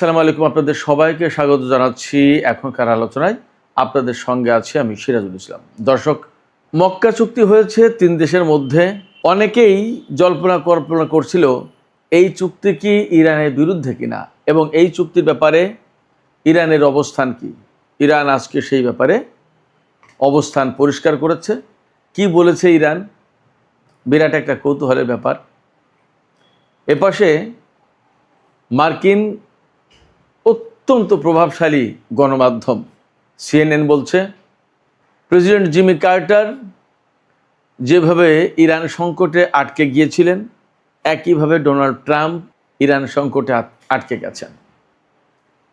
আসসালামু আলাইকুম, আপনাদের সবাইকে স্বাগত জানাচ্ছি এখনকার আলোচনায়। আপনাদের সঙ্গে আছি আমি সিরাজুল ইসলাম। দর্শক, মক্কা চুক্তি হয়েছে তিন দেশের মধ্যে। অনেকেই জল্পনা কল্পনা করছিল এই চুক্তি কি ইরানের বিরুদ্ধে কিনা এবং এই চুক্তির ব্যাপারে ইরানের অবস্থান কি। ইরান আজকে সেই ব্যাপারে অবস্থান পরিষ্কার করেছে। কি বলেছে ইরান, বিরাট একটা কৌতূহলের ব্যাপার। এপাশে মার্কিন অত্যন্ত প্রভাবশালী গণমাধ্যম সিএনএন বলছে, প্রেসিডেন্ট জিমি কার্টার যেভাবে ইরান সংকটে আটকে গিয়েছিলেন, একইভাবে ডোনাল্ড ট্রাম্প ইরান সংকটে আটকে গেছেন।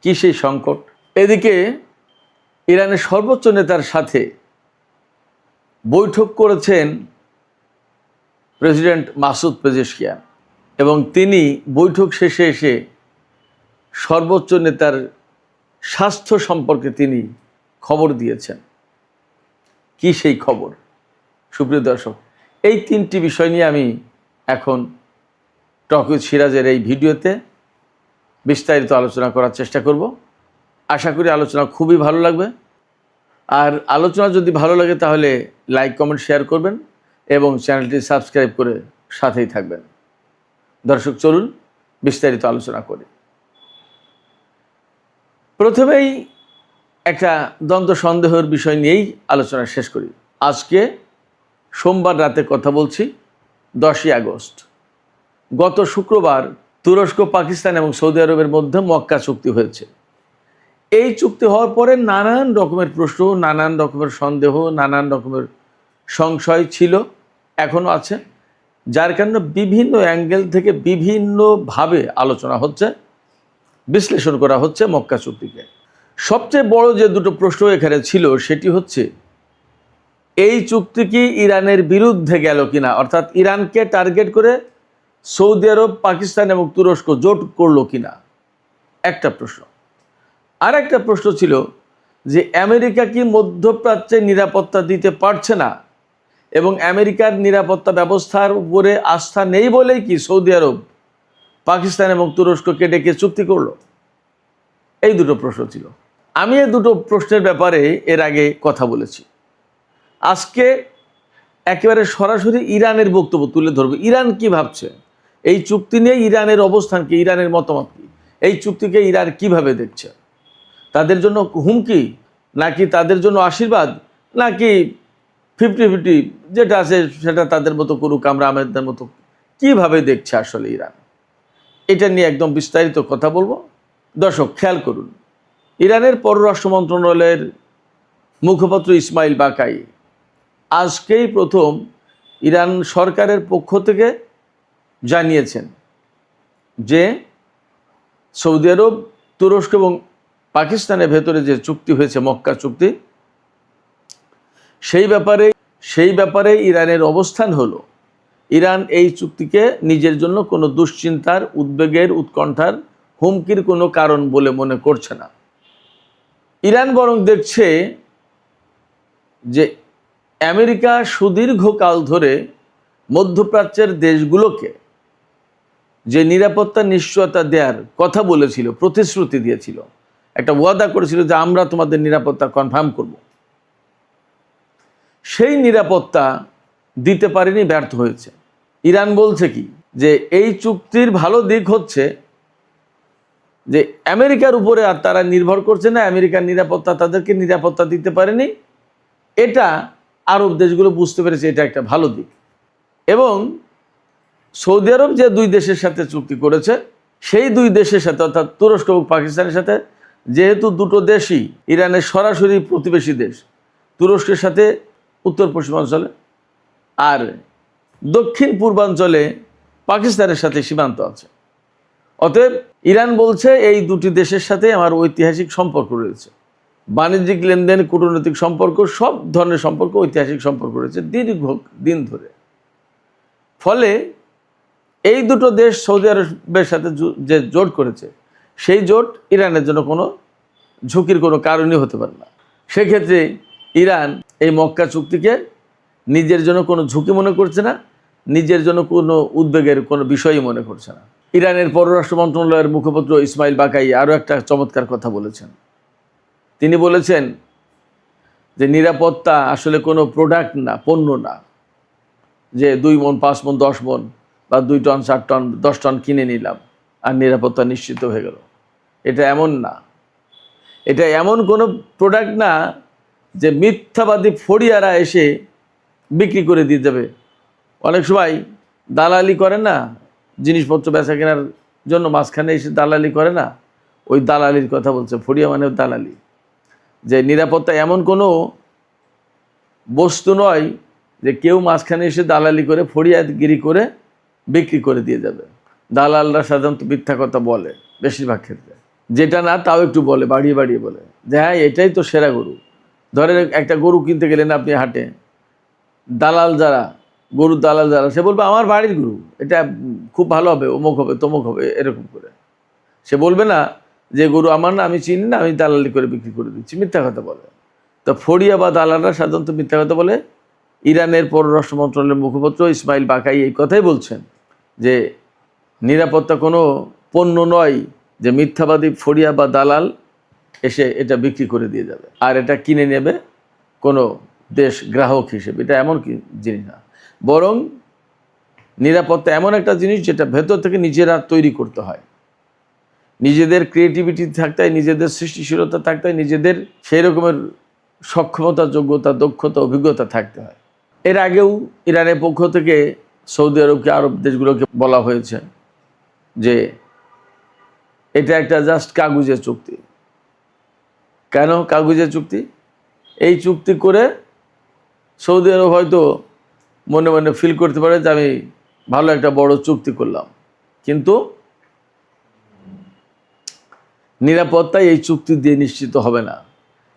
কি সেই সংকট? এদিকে ইরানের সর্বোচ্চ নেতার সাথে বৈঠক করেছেন প্রেসিডেন্ট মাসুদ পেজেশকিয়ান এবং তিনি বৈঠক শেষে এসে সর্বোচ্চ নেতার স্বাস্থ্য সম্পর্কে তিনি খবর দিয়েছেন। কি সেই খবর? সুপ্রিয় দর্শক, এই তিনটি বিষয় নিয়ে আমি এখন টক উইথ সিরাজের এই ভিডিওতে বিস্তারিত আলোচনা করার চেষ্টা করব। আশা করি আলোচনা খুবই ভালো লাগবে। আর আলোচনা যদি ভালো লাগে তাহলে লাইক, কমেন্ট, শেয়ার করবেন এবং চ্যানেলটি সাবস্ক্রাইব করে সাথেই থাকবেন। দর্শক, চলুন বিস্তারিত আলোচনা করি। প্রথমেই একটা দ্বন্দ্ব সন্দেহের বিষয় নিয়েই আলোচনা শেষ করি। আজকে সোমবার রাতে কথা বলছি, 10ই আগস্ট। গত শুক্রবার তুরস্ক, পাকিস্তান এবং সৌদি আরবের মধ্যে মক্কা চুক্তি হয়েছে। এই চুক্তি হওয়ার পরে নানান রকমের প্রশ্ন, নানান রকমের সন্দেহ, নানান রকমের সংশয় ছিল, এখনও আছে, যার কারণে বিভিন্ন অ্যাঙ্গেল থেকে বিভিন্নভাবে আলোচনা হচ্ছে, বিশ্লেষণ করা হচ্ছে মক্কা চুক্তিকে। সবচেয়ে বড় যে দুটো প্রশ্ন এখানে ছিল সেটি হচ্ছে, এই চুক্তি কি ইরানের বিরুদ্ধে গেল কিনা, অর্থাৎ ইরানকে টার্গেট করে সৌদি আরব, পাকিস্তান এবং তুরস্ক জোট করলো কিনা, একটা প্রশ্ন। আর একটা প্রশ্ন ছিল যে আমেরিকা কি মধ্যপ্রাচ্যে নিরাপত্তা দিতে পারছে না এবং আমেরিকার নিরাপত্তা ব্যবস্থার উপরে আস্থা নেই বলেই কি সৌদি আরব, পাকিস্তান এবং তুরস্ককে ডেকে চুক্তি করলো? এই দুটো প্রশ্ন ছিল। আমি এই দুটো প্রশ্নের ব্যাপারে এর আগে কথা বলেছি। আজকে একেবারে সরাসরি ইরানের বক্তব্য তুলে ধরবে। ইরান কি ভাবছে এই চুক্তি নিয়ে, ইরানের অবস্থান কি, ইরানের মতামত কি, এই চুক্তিকে ইরান কিভাবে দেখছে, তাদের জন্য হুমকি নাকি তাদের জন্য আশীর্বাদ, নাকি 50-50 যেটা আছে সেটা তাদের মতো করুক, আমরা আমাদের মতো, কিভাবে দেখছে আসলে ইরান, এটা নিয়ে একদম বিস্তারিত কথা বলবো। দর্শক, খেয়াল করুন, ইরানের পররাষ্ট্র মন্ত্রণালয়ের মুখপাত্র ইসমাইল বাকাই আজকেই প্রথম ইরান সরকারের পক্ষ থেকে জানিয়েছেন যে সৌদি আরব, তুরস্ক এবং পাকিস্তানের ভেতরে যে চুক্তি হয়েছে মক্কা চুক্তি, সেই ব্যাপারে ইরানের অবস্থান হলো, ইরান এই চুক্তিকে নিজের জন্য কোনো দুশ্চিন্তার, উদ্বেগের, উৎকণ্ঠার, হুমকির কোনো কারণ বলে মনে করছে না। ইরান বরং দেখছে যে আমেরিকা সুদীর্ঘকাল ধরে মধ্যপ্রাচ্যের দেশগুলোকে যে নিরাপত্তা নিশ্চয়তা দেওয়ার কথা বলেছিল, প্রতিশ্রুতি দিয়েছিল, একটা ওয়াদা করেছিল যে আমরা তোমাদের নিরাপত্তা কনফার্ম করব, সেই নিরাপত্তা দিতে পারেনি, ব্যর্থ হয়েছে। ইরান বলছে কি যে এই চুক্তির ভালো দিক হচ্ছে যে আমেরিকার উপরে আর তারা নির্ভর করছে না, আমেরিকার নিরাপত্তা তাদেরকে নিরাপত্তা দিতে পারেনি, এটা আরব দেশগুলো বুঝতে পেরেছে, এটা একটা ভালো দিক। এবং সৌদি আরব যে দুই দেশের সাথে চুক্তি করেছে, সেই দুই দেশের সাথে অর্থাৎ তুরস্ক এবং পাকিস্তানের সাথে, যেহেতু দুটো দেশই ইরানের সরাসরি প্রতিবেশী দেশ, তুরস্কের সাথে উত্তর পশ্চিমাঞ্চলে আর দক্ষিণ পূর্বাঞ্চলে পাকিস্তানের সাথে সীমান্ত আছে, অতএব ইরান বলছে এই দুটি দেশের সাথে আমার ঐতিহাসিক সম্পর্ক রয়েছে, বাণিজ্যিক লেনদেন, কূটনৈতিক সম্পর্ক, সব ধরনের সম্পর্ক, ঐতিহাসিক সম্পর্ক রয়েছে দীর্ঘদিন ধরে। ফলে এই দুটো দেশ সৌদি আরবের সাথে যে জোট করেছে, সেই জোট ইরানের জন্য কোনো ঝুঁকির কোনো কারণই হতে পারে না। সেক্ষেত্রে ইরান এই মক্কা চুক্তিকে নিজের জন্য কোনো ঝুঁকি মনে করছে না, নিজের জন্য কোনো উদ্বেগের কোনো বিষয়ই মনে করছে না। ইরানের পররাষ্ট্র মন্ত্রণালয়ের মুখপাত্র ইসমাইল বাকাই আরও একটা চমৎকার কথা বলেছেন। তিনি বলেছেন যে নিরাপত্তা আসলে কোনো প্রোডাক্ট না, পণ্য না, যে 2 মণ 5 মণ 10 মণ বা 2 টন 4 টন 10 টন কিনে নিলাম আর নিরাপত্তা নিশ্চিত হয়ে গেল। এটা এমন না। এটা এমন কোনো প্রোডাক্ট না যে মিথ্যাবাদী ফড়িয়ারা এসে বিক্রি করে দিয়ে যাবে। অনেক সময় দালালি করে না, জিনিসপত্র বেচা কেনার জন্য মাঝখানে এসে দালালি করে না, ওই দালালির কথা বলছে। ফড়িয়া মানে দালালি। যে নিরাপত্তা এমন কোনো বস্তু নয় যে কেউ মাঝখানে এসে দালালি করে ফড়িয়াগিরি করে বিক্রি করে দিয়ে যাবে। দালালরা সাধারণত মিথ্যা কথা বলে বেশিরভাগ ক্ষেত্রে, যেটা না তাও একটু বলে, বাড়িয়ে বাড়িয়ে বলে যে হ্যাঁ এটাই তো সেরা গরু। ধরেন একটা গরু কিনতে গেলেন আপনি হাটে, দালাল যারা, গরুর দালাল যারা, সে বলবে আমার বাড়ির গরু, এটা খুব ভালো হবে, অমুক হবে তমুক হবে, এরকম করে। সে বলবে না যে গরু আমার না, আমি চিনি না, আমি দালালি করে বিক্রি করে দিচ্ছি। মিথ্যা কথা বলে। তো ফড়িয়া বা দালালরা সাধারণত মিথ্যা কথা বলে। ইরানের পররাষ্ট্র মন্ত্রণালয়ের মুখপাত্র ইসমাইল বাকাই এই কথাই বলছেন যে নিরাপত্তা কোনো পণ্য নয় যে মিথ্যাবাদী ফড়িয়া বা দালাল এসে এটা বিক্রি করে দিয়ে যাবে আর এটা কিনে নেবে কোনো দেশ গ্রাহক হিসেবে। এটা এমন কি জিনিস না, বরং নিরাপত্তা এমন একটা জিনিস যেটা ভেতর থেকে নিজেরা তৈরি করতে হয়। নিজেদের ক্রিয়েটিভিটি থাকতে হয়, নিজেদের সৃষ্টিশীলতা থাকতে হয়, নিজেদের সেই রকমের সক্ষমতা, যোগ্যতা, দক্ষতা, অভিজ্ঞতা থাকতে হয়। এর আগেও ইরানের পক্ষ থেকে সৌদি আরবকে, আরব দেশগুলোকে বলা হয়েছে যে এটা একটা জাস্ট কাগজের চুক্তি। কেন কাগজের চুক্তি? এই চুক্তি করে সৌদি আরব হয়তো মনে মনে ফিল করতে পারে যে আমি ভালো একটা বড় চুক্তি করলাম, কিন্তু নিরাপত্তা এই চুক্তি দিয়ে নিশ্চিত হবে না।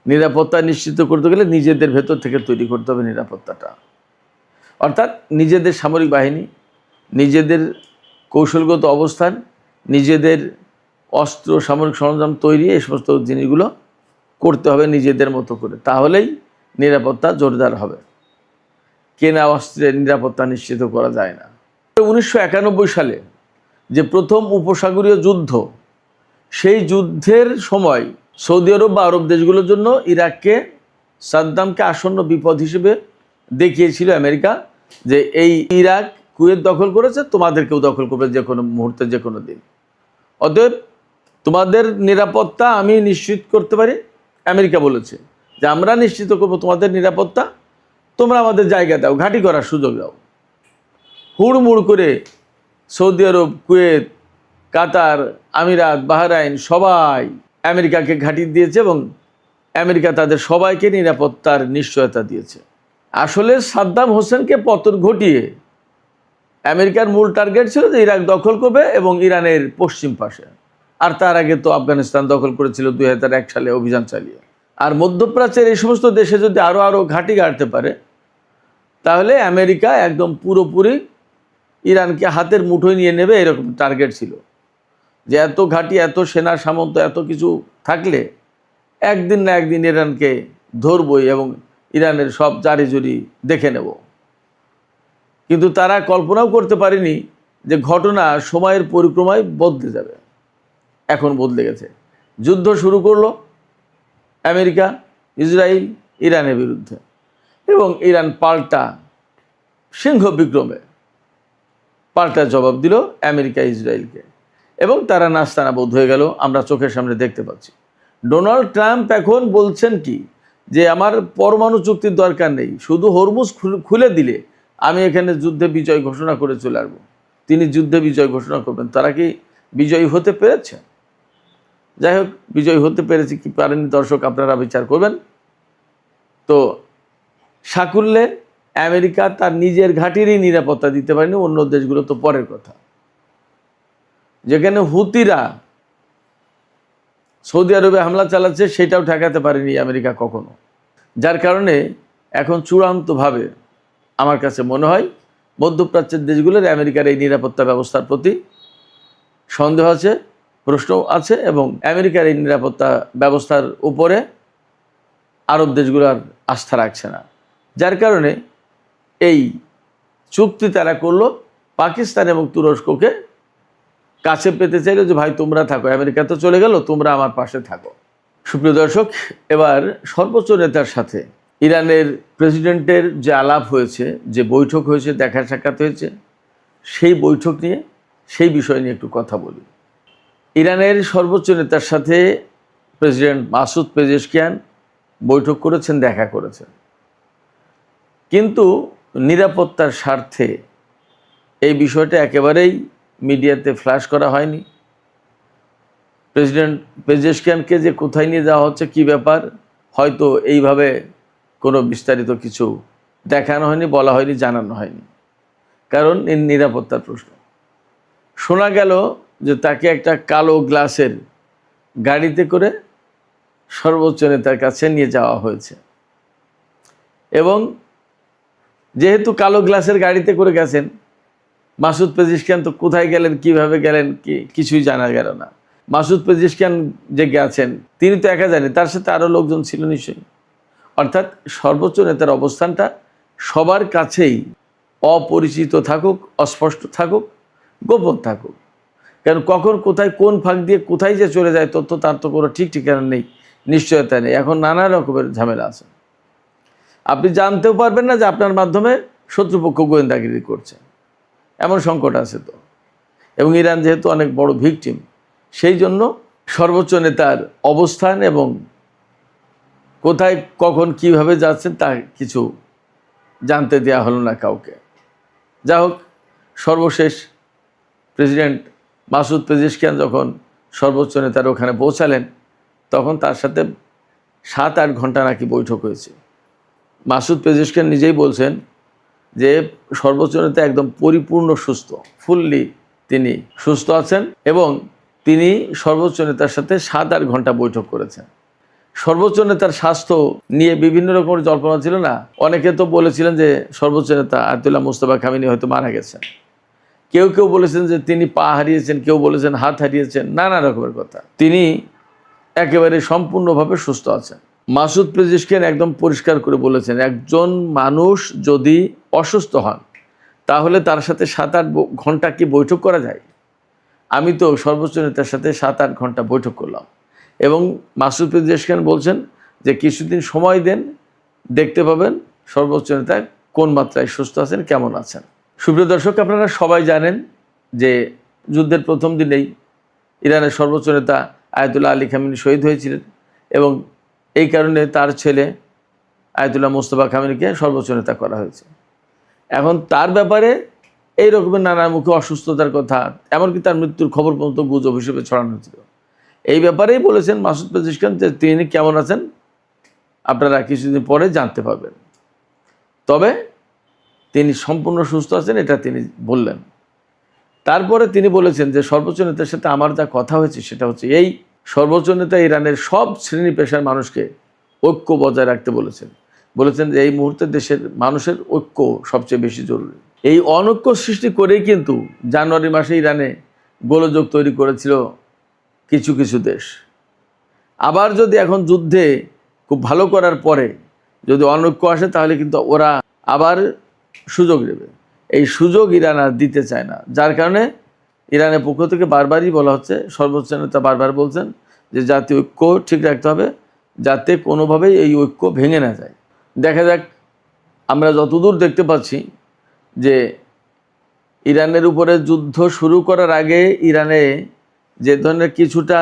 নিরাপত্তা নিশ্চিত করতে গেলে নিজেদের ভেতর থেকে তৈরি করতে হবে নিরাপত্তাটা। অর্থাৎ নিজেদের সামরিক বাহিনী, নিজেদের কৌশলগত অবস্থান, নিজেদের অস্ত্র সামরিক সরঞ্জাম তৈরি, এই সমস্ত জিনিসগুলো করতে হবে নিজেদের মতো করে। তাহলেই নিরাপত্তা জোরদার হবে। কেনা অস্ত্রের নিরাপত্তা নিশ্চিত করা যায় না। 1991 সালে যে প্রথম উপসাগরীয় যুদ্ধ, সেই যুদ্ধের সময় সৌদি আরব বা আরব দেশগুলোর জন্য ইরাককে, সাদ্দামকে আসন্ন বিপদ হিসেবে দেখিয়েছিল আমেরিকা, যে এই ইরাক কুয়েত দখল করেছে, তোমাদেরকেও দখল করবে যে কোনো মুহূর্তে, যে কোনো দিন। অতএব তোমাদের নিরাপত্তা আমি নিশ্চিত করতে পারি। আমেরিকা বলেছে যে আমরা নিশ্চিত করবো তোমাদের নিরাপত্তা, তোমরা আমাদের জায়গা দাও, ঘাঁটি করার সুযোগ দাও। হুড়মুড় করে সৌদি আরব, কুয়েত, কাতার, আমিরাত, বাহরাইন সবাই আমেরিকাকে ঘাঁটি দিয়েছে এবং আমেরিকা তাদের সবাইকে নিরাপত্তার নিশ্চয়তা দিয়েছে। আসলে সাদ্দাম হোসেনকে পতন ঘটিয়ে আমেরিকার মূল টার্গেট ছিল যে ইরাক দখল করবে এবং ইরানের পশ্চিম পাশে। আর তার আগে তো আফগানিস্তান দখল করেছিল 2001 সালে অভিযান চালিয়ে। আর মধ্যপ্রাচ্যের এই সমস্ত দেশে যদি আরও ঘাঁটি গাড়তে পারে, তাহলে আমেরিকা একদম পুরোপুরি ইরানকে হাতের মুঠোয় নিয়ে নেবে, এরকম টার্গেট ছিল। যে এত ঘাঁটি, এত সেনা সামন্ত, এত কিছু থাকলে একদিন না একদিন ইরানকে ধরবই এবং ইরানের সব জারিজুরি দেখে নেব। কিন্তু তারা কল্পনাও করতে পারেনি যে ঘটনা সময়ের পরিক্রমায় বদলে যাবে। এখন বদলে গেছে। যুদ্ধ শুরু করলো আমেরিকা, ইসরায়েল ইরানের বিরুদ্ধে, এবং ইরান পাল্টা সিংহ বিক্রমে পাল্টা জবাব দিল আমেরিকা ইসরায়েলকে, এবং তারা নাস্তানাবুদ হয়ে গেল। আমরা চোখের সামনে দেখতে পাচ্ছি। ডোনাল্ড ট্রাম্প এখন বলছেন কি, যে আমার পরমাণু চুক্তির দরকার নেই, শুধু হরমুজ খুলে দিলে আমি এখানে যুদ্ধে বিজয় ঘোষণা করে চলে আসবো। তিনি যুদ্ধে বিজয় ঘোষণা করবেন। তারা কি বিজয়ী হতে পেরেছে? যাই হোক, বিজয়ী হতে পেরেছে কি পারেনি, দর্শক আপনারা বিচার করবেন। তো সাকুল্যে আমেরিকা তার নিজের ঘাঁটিরই নিরাপত্তা দিতে পারেনি, অন্য দেশগুলো তো পরের কথা। যেখানে হুতিরা সৌদি আরবে হামলা চালাচ্ছে, সেটাও ঠেকাতে পারেনি আমেরিকা কখনো। যার কারণে এখন চূড়ান্তভাবে আমার কাছে মনে হয় মধ্যপ্রাচ্যের দেশগুলোর আমেরিকার এই নিরাপত্তা ব্যবস্থার প্রতি সন্দেহ আছে, প্রশ্ন আছে, এবং আমেরিকার এই নিরাপত্তা ব্যবস্থার উপরে আরব দেশগুলো আর আস্থা রাখছে না। যার কারণে এই চুক্তি তারা করলো পাকিস্তান এবং তুরস্ককে কাছে পেতে চাইলো যে ভাই তোমরা থাকো, আমেরিকা তো চলে গেল, তোমরা আমার পাশে থাকো। সুপ্রিয় দর্শক, এবার সর্বোচ্চ নেতার সাথে ইরানের প্রেসিডেন্টের যে আলাপ হয়েছে, যে বৈঠক হয়েছে, দেখা সাক্ষাৎ হয়েছে, সেই বৈঠক নিয়ে, সেই বিষয় নিয়ে একটু কথা বলি। ইরানের সর্বোচ্চ নেতার সাথে প্রেসিডেন্ট মাসুদ পেজেশকিয়ান বৈঠক করেছেন, দেখা করেছেন, কিন্তু নিরাপত্তার স্বার্থে এই বিষয়টা একেবারেই মিডিয়াতে ফ্ল্যাশ করা হয়নি। প্রেসিডেন্ট পেজেশকিয়ানকে যে কোথায় নিয়ে যাওয়া হচ্ছে, কী ব্যাপার, হয়তো এইভাবে কোনো বিস্তারিত কিছু দেখানো হয়নি, বলা হয়নি, জানানো হয়নি, কারণ এর নিরাপত্তার প্রশ্ন। শোনা গেল যে তাকে একটা কালো গ্লাসের গাড়িতে করে সর্বোচ্চ নেতার কাছে নিয়ে যাওয়া হয়েছে, এবং যেহেতু কালো গ্লাসের গাড়িতে করে গেছেন, মাসুদ পেজেশকিয়ান তো কোথায় গেলেন, কিভাবে গেলেন, কিছুই জানা গেল না। মাসুদ পেজেশকিয়ান যে গেছেন, তিনি তো একা জানেন, তার সাথে আরও লোকজন ছিল নিশ্চয়ই। অর্থাৎ সর্বোচ্চ নেতার অবস্থানটা সবার কাছেই অপরিচিত থাকুক, অস্পষ্ট থাকুক, গোপন থাকুক, কারণ কখন কোথায় কোন ফাঁক দিয়ে কোথায় যে চলে যায় তথ্য, তার তো কোনো ঠিক ঠিকানা নেই, নিশ্চয়তা নেই। এখন নানা রকমের ঝামেলা আছে, আপনি জানতেও পারবেন না যে আপনার মাধ্যমে শত্রুপক্ষ গোয়েন্দাগিরি করছে, এমন সংকট আছে তো। এবং ইরান যেহেতু অনেক বড় ভিকটিম, সেই জন্য সর্বোচ্চ নেতার অবস্থান এবং কোথায় কখন কিভাবে যাচ্ছেন তা কিছু জানতে দেওয়া হলো না কাউকে। যা হোক, সর্বশেষ প্রেসিডেন্ট মাসুদ পেজেশকিয়ান যখন সর্বোচ্চ নেতার ওখানে পৌঁছালেন, তখন তার সাথে 7-8 ঘন্টা নাকি বৈঠক হয়েছে। মাসুদ পেজেশকিয়ান নিজেই বলছেন যে সর্বোচ্চ নেতা একদম পরিপূর্ণ সুস্থ, ফুললি তিনি সুস্থ আছেন, এবং তিনি সর্বোচ্চ নেতার সাথে 7-8 ঘন্টা বৈঠক করেছেন। সর্বোচ্চ নেতার স্বাস্থ্য নিয়ে বিভিন্ন রকমের জল্পনা ছিল না, অনেকে তো বলেছিলেন যে সর্বোচ্চ নেতা আয়াতুল্লাহ মুজতবা খামেনি হয়তো মারা গেছেন, কেউ কেউ বলেছেন যে তিনি পা হারিয়েছেন, কেউ বলেছেন হাত হারিয়েছেন, নানা রকমের কথা। তিনি একেবারে সম্পূর্ণভাবে সুস্থ আছেন। মাসুদ পেজেশকিয়ান একদম পরিষ্কার করে বলেছেন, একজন মানুষ যদি অসুস্থ হন তাহলে তার সাথে 7-8 ঘন্টা কি বৈঠক করা যায়? আমি তো সর্বোচ্চ নেতার সাথে 7-8 ঘন্টা বৈঠক করলাম, এবং মাসুদ পেজেশকিয়ান বলছেন যে কিছুদিন সময় দেন, দেখতে পাবেন সর্বোচ্চ নেতা কোন মাত্রায় সুস্থ আছেন, কেমন আছেন। সুপ্রিয় দর্শক, আপনারা সবাই জানেন যে যুদ্ধের প্রথম দিনেই ইরানের সর্বোচ্চ নেতা আয়াতুল্লাহ আলী খামেনি শহীদ হয়েছিলেন, এবং এই কারণে তার ছেলে আয়াতুল্লাহ মুজতবা খামেনিকে সর্বোচ্চ নেতা করা হয়েছে। এখন তার ব্যাপারে এই রকমের নানা মুখে অসুস্থতার কথা, এমনকি তার মৃত্যুর খবর পর্যন্ত গুজব হিসেবে ছড়ানো হয়েছিল। এই ব্যাপারেই বলেছেন মাসুদ পেজেশকিয়ান যে তিনি কেমন আছেন আপনারা কিছুদিন পরে জানতে পারবেন, তবে তিনি সম্পূর্ণ সুস্থ আছেন এটা তিনি বললেন। তারপরে তিনি বলেছেন যে সর্বোচ্চ নেতার সাথে আমার যা কথা হয়েছে সেটা হচ্ছে এই, সর্বোচ্চ নেতা ইরানের সব শ্রেণী পেশার মানুষকে ঐক্য বজায় রাখতে বলেছেন যে এই মুহূর্তে দেশের মানুষের ঐক্য সবচেয়ে বেশি জরুরি। এই অনৈক্য সৃষ্টি করেই কিন্তু জানুয়ারি মাসে ইরানে গোলযোগ তৈরি করেছিল কিছু কিছু দেশ। আবার যদি এখন যুদ্ধে খুব ভালো করার পরে যদি অনৈক্য আসে, তাহলে কিন্তু ওরা আবার সুযোগ নেবে। এই সুযোগ ইরান আর দিতে চায় না, যার কারণে ইরানের পক্ষ থেকে বারবারই বলা হচ্ছে, সর্বোচ্চ নেতা বারবার বলছেন যে জাতীয় ঐক্য ঠিক রাখতে হবে, যাতে কোনোভাবেই এই ঐক্য ভেঙে না যায়। দেখা যাক, আমরা যতদূর দেখতে পাচ্ছি যে ইরানের উপরে যুদ্ধ শুরু করার আগে ইরানে যে ধরনের কিছুটা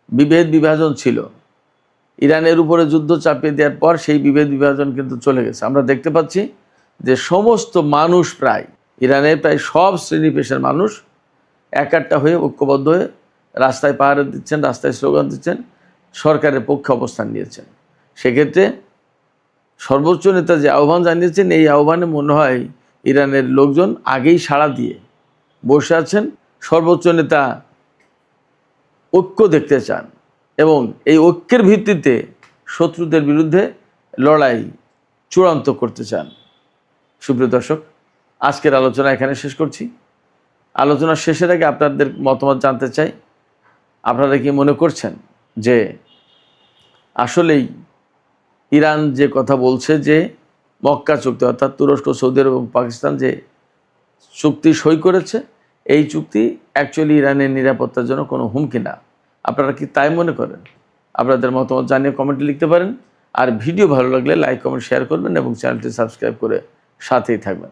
বিভেদ বিভাজন ছিল, ইরানের উপরে যুদ্ধ চাপিয়ে দেওয়ার পর সেই বিভেদ বিভাজন কিন্তু চলে গেছে। আমরা দেখতে পাচ্ছি যে সমস্ত মানুষ, প্রায় ইরানের প্রায় সব শ্রেণী পেশার মানুষ একাট্টা হয়ে, ঐক্যবদ্ধ হয়ে রাস্তায় পাহারা দিচ্ছেন, রাস্তায় স্লোগান দিচ্ছেন, সরকারের পক্ষে অবস্থান নিয়েছেন। সেক্ষেত্রে সর্বোচ্চ নেতা যে আহ্বান জানিয়েছেন, এই আহ্বানে মনে হয় ইরানের লোকজন আগেই সাড়া দিয়ে বসে আছেন। সর্বোচ্চ নেতা ঐক্য দেখতে চান এবং এই ঐক্যের ভিত্তিতে শত্রুদের বিরুদ্ধে লড়াই চূড়ান্ত করতে চান। সুপ্রিয় দর্শক, আজকের আলোচনা এখানে শেষ করছি। আলোচনা শেষের আগে আপনাদের মতামত জানতে চাই, আপনারা কি মনে করছেন যে আসলেই ইরান যে কথা বলছে যে মক্কা চুক্তি, অর্থাৎ তুরস্ক, সৌদি আরব এবং পাকিস্তান যে চুক্তি সই করেছে, এই চুক্তি অ্যাকচুয়ালি ইরানের নিরাপত্তার জন্য কোনো হুমকি না। আপনারা কি তাই মনে করেন? আপনাদের মতামত জানিয়ে কমেন্টে লিখতে পারেন। আর ভিডিও ভালো লাগলে লাইক, কমেন্ট, শেয়ার করবেন এবং চ্যানেলটি সাবস্ক্রাইব করে সাথেই থাকবেন।